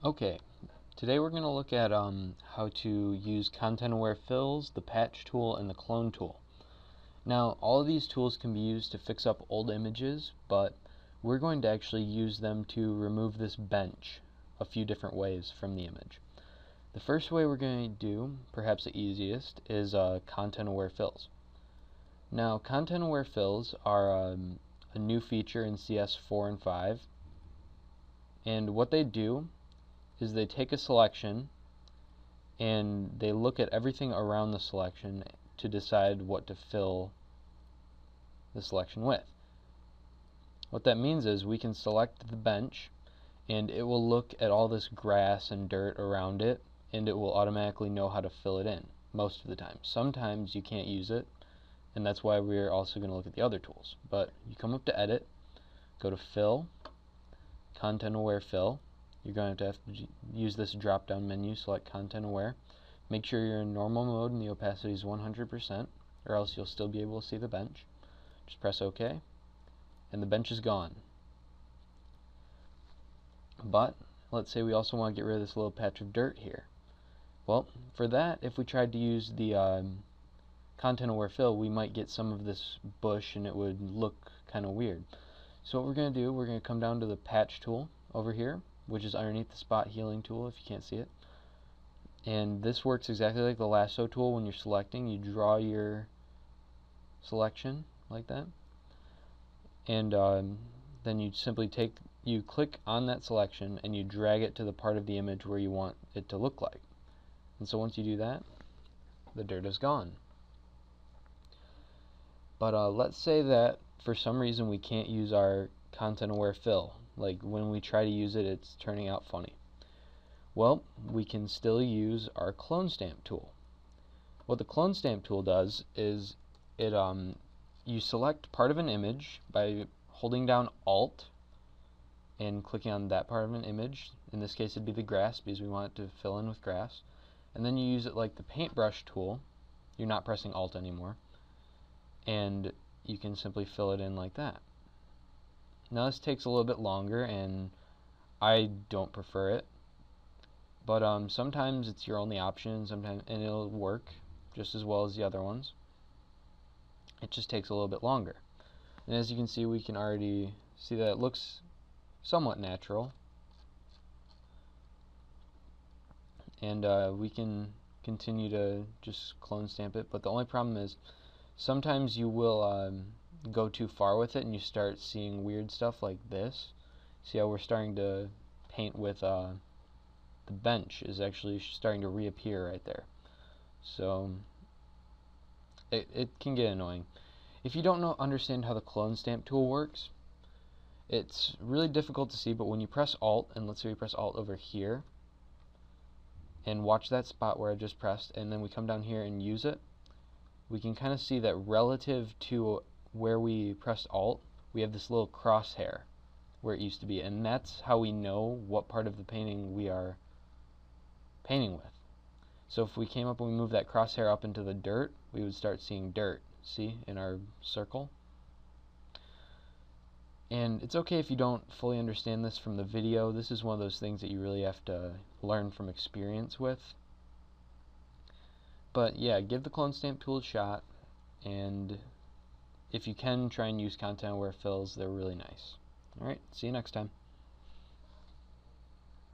Okay, today we're going to look at how to use content-aware fills, the patch tool, and the clone tool. Now, all of these tools can be used to fix up old images, but we're going to actually use them to remove this bench a few different ways from the image. The first way we're going to do, perhaps the easiest, is content-aware fills. Now, content-aware fills are a new feature in CS4 and 5, and what they do is they take a selection and they look at everything around the selection to decide what to fill the selection with. What that means is we can select the bench and it will look at all this grass and dirt around it and it will automatically know how to fill it in most of the time. Sometimes you can't use it, and that's why we're also going to look at the other tools. But you come up to Edit, go to Fill, Content Aware Fill. You're going to have to use this drop down menu, select Content Aware. Make sure you're in normal mode and the opacity is 100%, or else you'll still be able to see the bench. Just press OK, and the bench is gone. But let's say we also want to get rid of this little patch of dirt here. Well, for that, if we tried to use the content aware fill, we might get some of this bush and it would look kind of weird. So what we're going to do, we're going to come down to the patch tool over here, which is underneath the spot healing tool if you can't see it. And this works exactly like the lasso tool. When you're selecting, you draw your selection like that, and then you simply click on that selection and you drag it to the part of the image where you want it to look like. And so once you do that, the dirt is gone. But let's say that for some reason we can't use our content aware fill. Like when we try to use it, it's turning out funny. Well, we can still use our clone stamp tool. What the clone stamp tool does is you select part of an image by holding down Alt and clicking on that part of an image. In this case it'd be the grass because we want it to fill in with grass. And then you use it like the paintbrush tool. You're not pressing Alt anymore. And you can simply fill it in like that. Now this takes a little bit longer and I don't prefer it. But sometimes it's your only option, and it'll work just as well as the other ones. It just takes a little bit longer. And as you can see, we can already see that it looks somewhat natural. And we can continue to just clone stamp it, but the only problem is sometimes you will go too far with it and you start seeing weird stuff like this. See how we're starting to paint with the bench is actually starting to reappear right there. So it can get annoying. If you don't understand how the clone stamp tool works, it's really difficult to see, but when you press Alt, and let's say we press Alt over here, and watch that spot where I just pressed, and then we come down here and use it, we can kind of see that relative to where we pressed Alt, we have this little crosshair where it used to be, and that's how we know what part of the painting we are painting with. So if we came up and we moved that crosshair up into the dirt, we would start seeing dirt, see, in our circle. And it's okay if you don't fully understand this from the video. This is one of those things that you really have to learn from experience with. But yeah, give the clone stamp tool a shot, and if you can, try and use content aware fills. They're really nice. Alright, see you next time.